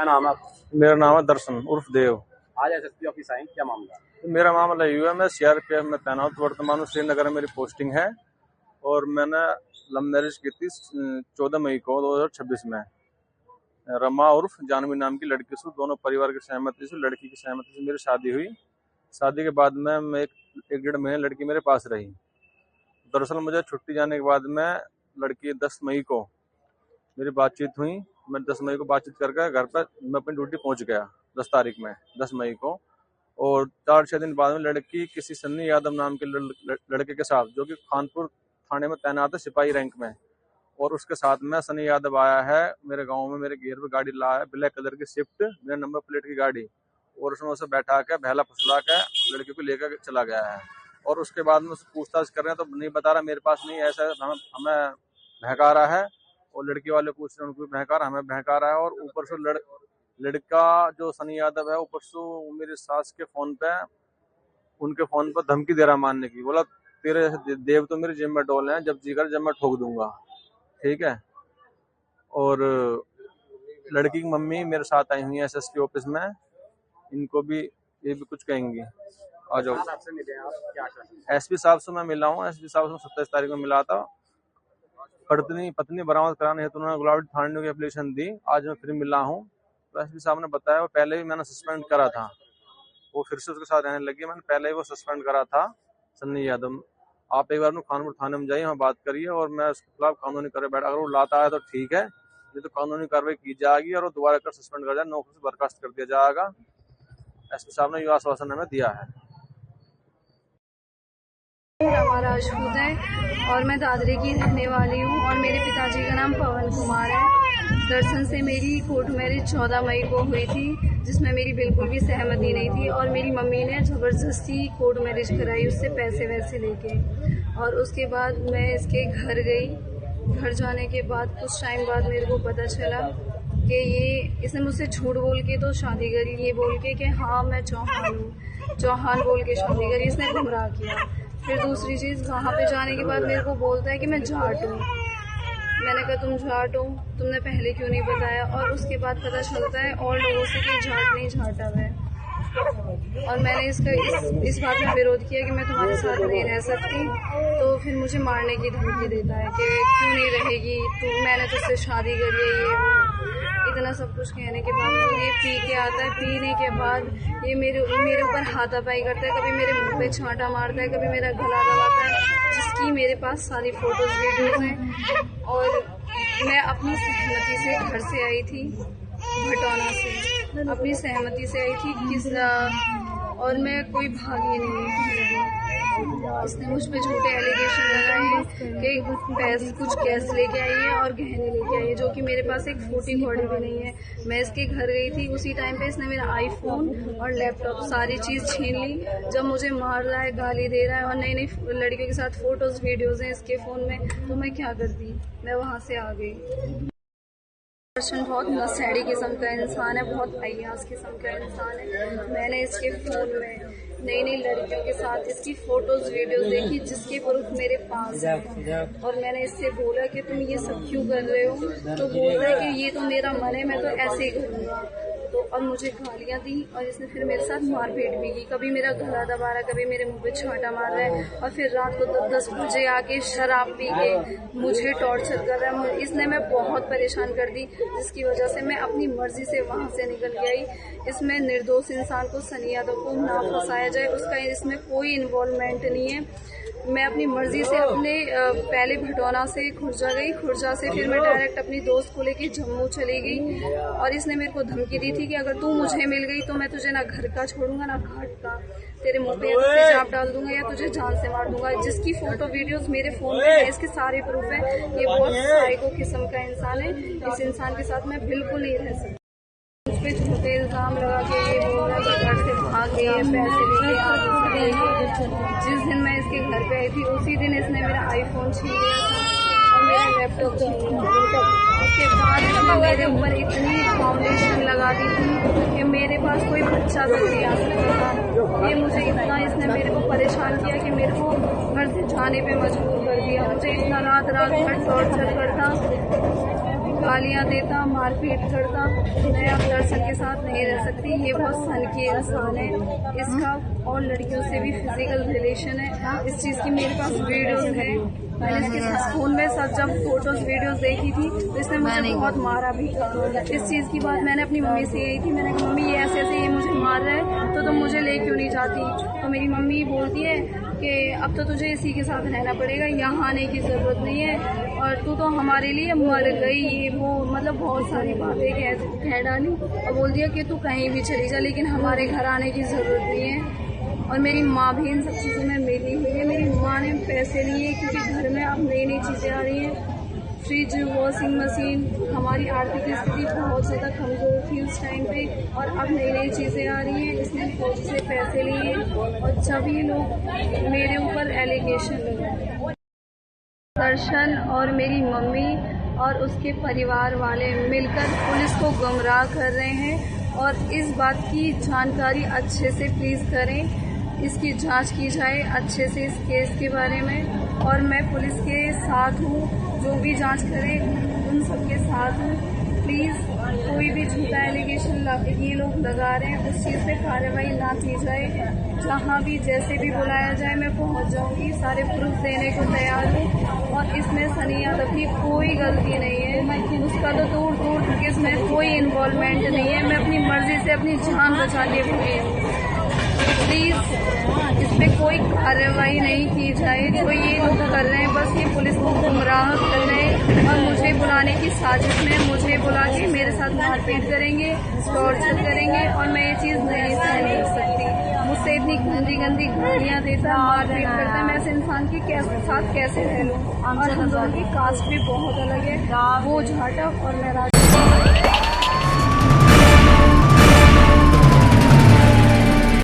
क्या नाम है आपका? मेरा नाम है दर्शन उर्फ देव। आज एसएसपी ऑफिस आए, क्या मामला है? तो मेरा मामला ये है, मैं सीआरपीएफ में तैनात वर्तमान में श्रीनगर में मेरी पोस्टिंग है और मैंने लव मैरिज की थी 14 मई को 2026 में रमा उर्फ जानवी नाम की लड़की से। दोनों परिवार की सहमति से, लड़की की सहमति से मेरी शादी हुई। शादी के बाद में मैं एक डेढ़ महीने लड़की मेरे पास रही। दरअसल मुझे छुट्टी जाने के बाद में लड़की 10 मई को मेरी बातचीत हुई। मैं 10 मई को बातचीत करके घर पर मैं अपनी ड्यूटी पहुंच गया 10 तारीख में 10 मई को। और 4-6 दिन बाद में लड़की किसी सन्नी यादव नाम के लड़के के साथ, जो कि खानपुर थाने में तैनात है सिपाही रैंक में, और उसके साथ में सनी यादव आया है मेरे गांव में, मेरे घेर पे गाड़ी लाया है, ब्लैक कलर की स्विफ्ट, मेरे नंबर प्लेट की गाड़ी, और उसमें उसे बैठा के बहला फुसला के लड़की को लेकर चला गया है। और उसके बाद में उससे पूछताछ कर रहे हैं तो नहीं बता रहा, मेरे पास नहीं, ऐसा हमें बहका रहा है। और लड़की वाले पूछ रहे हैं, उनको बहका रहा, हमें बहका रहा है। और ऊपर से लड़का जो सनी यादव है, ऊपर से मेरी सास के फोन पे, उनके फोन पर धमकी दे रहा मारने की। बोला तेरे देव तो मेरी जेब में डोले हैं, जब जी कर जब मैं ठोक दूंगा, ठीक है। और लड़की की मम्मी मेरे साथ आई हुई है एसएसपी ऑफिस में, इनको भी ये भी कुछ कहेंगी। आ जाओ। एसपी साहब से मैं मिला हूँ, एसपी साहब से 27 तारीख को मिला था। पत्नी बरामद कराने हेतु उन्होंने गुलाबी थाने की एप्लीकेशन दी। आज मैं फिर मिला हूँ तो एसपी साहब ने बताया वो पहले भी मैंने सस्पेंड करा था, वो फिर से उसके साथ रहने लगी। मैंने पहले ही वो सस्पेंड करा था सन्नी यादव। आप एक बार खानपुर थाने में जाइए, वहाँ बात करिए और मैं उसके खिलाफ कानूनी कार्रवाई बैठा। अगर वो लाता है तो ठीक है, ये तो कानूनी कार्रवाई की जाएगी और वो दोबारा कर सस्पेंड कर जाए, नौकरी से बर्खास्त कर दिया जाएगा। एसपी साहब ने यह आश्वासन हमें दिया है। रमा राजपूत है और मैं दादरे की रहने वाली हूँ और मेरे पिताजी का नाम पवन कुमार है। दर्शन से मेरी कोर्ट मैरिज 14 मई को हुई थी, जिसमें मेरी बिल्कुल भी सहमति नहीं थी और मेरी मम्मी ने ज़बरदस्ती कोर्ट मैरिज कराई उससे पैसे वैसे लेके। और उसके बाद मैं इसके घर गई। घर जाने के बाद कुछ टाइम बाद मेरे को पता चला कि इसने मुझसे झूठ बोल के तो शादी करी, ये बोल के कि हाँ मैं चौहान हूँ, चौहान बोल के शादी करी। इसने गुमराह किया। फिर दूसरी चीज़, वहाँ पे जाने के बाद मेरे को बोलता है कि मैं जाट हूँ। मैंने कहा तुम जाट हो, तुमने पहले क्यों नहीं बताया? और उसके बाद पता चलता है और लोगों से कि जाट नहीं झाटा है। और मैंने इस बात में विरोध किया कि मैं तुम्हारे साथ नहीं रह सकती। तो फिर मुझे मारने की धमकी देता है कि क्यों नहीं रहेगी तू, मैंने तुझसे शादी करी है, ये इतना सब कुछ कहने के बाद ये पी के आता है। पीने के बाद ये मेरे ऊपर हाथापाई करता है, कभी मेरे मुंह पे छांटा मारता है, कभी मेरा गला दबाता है, जिसकी मेरे पास सारी फोटोज वीडियोज हैं। और मैं अपनी सहमति से घर से आई थी, भटौना से अपनी सहमति से आई थी और मैं कोई भागी नहीं। उसने मुझ पे झूठे एलिगेशन लगाए कि कुछ कैश लेके आई है और गहने लेके आई है, जो कि मेरे पास एक फूटी कौड़ी भी नहीं है। मैं इसके घर गई थी, उसी टाइम पे इसने मेरा आईफोन और लैपटॉप सारी चीज़ छीन ली। जब मुझे मार रहा है, गाली दे रहा है और नई नई लड़कियों के साथ फोटोज वीडियोज हैं इसके फ़ोन में, तो मैं क्या करती? मैं वहाँ से आ गई। दर्शन बहुत नशेड़ी किस्म का इंसान है, बहुत अय्यास किस्म का इंसान है। मैंने इसके फ़ोन में नई नई लड़कियों के साथ इसकी फ़ोटोज़ वीडियोज़ देखी, जिसके प्रूफ मेरे पास है। और मैंने इससे बोला कि तुम ये सब क्यों कर रहे हो? तो बोल रहा है कि ये तो मेरा मन है, मैं तो ऐसे ही करूँगा। तो और मुझे गालियाँ दी और इसने फिर मेरे साथ मारपीट भी की। कभी मेरा गला दबा रहा है, कभी मेरे मुंह पे छांटा मार रहा है और फिर रात को 10 बजे आके शराब पी के मुझे टॉर्चर कर रहा है। इसने मैं बहुत परेशान कर दी, जिसकी वजह से मैं अपनी मर्जी से वहाँ से निकल के आई। इसमें निर्दोष इंसान को, सनी यादव को ना फंसाया जाए, उसका इसमें कोई इन्वॉल्वमेंट नहीं है। मैं अपनी मर्जी से अपने पहले भटौना से खुर्जा गई, खुर्जा से फिर मैं डायरेक्ट अपनी दोस्त को लेके जम्मू चली गई। और इसने मेरे को धमकी दी थी कि अगर तू मुझे मिल गई तो मैं तुझे ना घर का छोड़ूंगा ना घाट का, तेरे मुंह पे तेजाब डाल दूंगा या तुझे जान से मार दूंगा। जिसकी फोटो वीडियोस मेरे फोन में है, इसके सारे प्रूफ है। ये बहुत साइको किस्म का इंसान है। इस इंसान के साथ मैं बिल्कुल नहीं रह सकती। उस पर झूठे इल्जाम लगा के ये बोल रहा है कि घर से भाग गई है, पैसे लेके जिस दिन मैं इसके घर पे आई थी उसी दिन इसने मेरा आईफोन छीन लिया था और मेरा लैपटॉप छीन लिया। उसके बाद मेरे ऊपर इतनी फाउंडेशन लगा दी थी कि मेरे पास कोई बच्चा तक नहीं आ सकता था। ये मुझे इतना इसने मेरे को परेशान किया कि मेरे को घर से जाने पे मजबूर कर दिया। मुझे इतना रात भर टॉर्चर करता गालियां देता, मारपीट करता। मैं अब दर्शन के साथ नहीं रह सकती। ये बहुत सन की इंसान है, इसका और लड़कियों से भी फिजिकल रिलेशन है। इस चीज़ की मेरे पास वीडियोस है। मैंने इसके साथ फोन में सब जब फोटोज वीडियोस देखी थी तो इसने मुझे बहुत मारा भी था। इस चीज़ की बात मैंने अपनी मम्मी से यही थी। मैंने कहा मम्मी ये ऐसे ऐसे ये मुझे मार रहा है तो तुम मुझे ले क्यों नहीं जाती। तो मेरी मम्मी बोलती है कि अब तो तुझे इसी के साथ रहना पड़ेगा, यहाँ आने की ज़रूरत नहीं है और तू तो हमारे लिए मर गई। ये वो मतलब बहुत सारी बातें कह डाली और बोल दिया कि तू कहीं भी चली जा लेकिन हमारे घर आने की ज़रूरत नहीं है। और मेरी माँ भी इन सब चीज़ों में मिली हुई है। मेरी माँ ने पैसे लिए क्योंकि घर में अब नई नई चीज़ें आ रही हैं, फ्रिज, वॉशिंग मशीन। हमारी आर्थिक स्थिति बहुत ज़्यादा कमज़ोर थी उस टाइम पे और अब नई नई चीज़ें आ रही हैं। इसने फौज से पैसे लिए और जब ये लोग मेरे ऊपर एलिगेशन लगाए। दर्शन और मेरी मम्मी और उसके परिवार वाले मिलकर पुलिस को गुमराह कर रहे हैं और इस बात की जानकारी अच्छे से प्लीज़ करें। इसकी जांच की जाए अच्छे से इस केस के बारे में और मैं पुलिस के साथ हूँ। जो भी जांच करे उन सबके साथ हूँ। प्लीज़ कोई भी झूठा एलिगेशन ये लोग लगा रहे हैं उस चीज़ पे कार्रवाई ना की जाए। जहाँ भी जैसे भी बुलाया जाए मैं पहुँच जाऊँगी। सारे प्रूफ देने को तैयार हूँ और इसमें सनी यादव की कोई गलती नहीं है। उसका तो दूर दूर तक इसमें कोई इन्वॉल्वमेंट नहीं है। मैं अपनी मर्जी से अपनी जान बचा के हुई हूँ। प्लीज़ इस पर कोई कार्रवाई नहीं की जाए। जो ये लोग कर रहे हैं बस ये पुलिस को गुमराह कर रहे हैं और मुझे बुलाने की साजिश में मुझे बुला के मेरे साथ मारपीट करेंगे, टॉर्चर करेंगे और मैं ये चीज़ नहीं सहन कर सकती। मुझसे इतनी गंदी गंदी गालियाँ देता, मारपीट करता है। मैं ऐसे इंसान के साथ कैसे रह लूँ। और हम दोनों की कास्ट भी बहुत अलग है, वो जाटव और मैं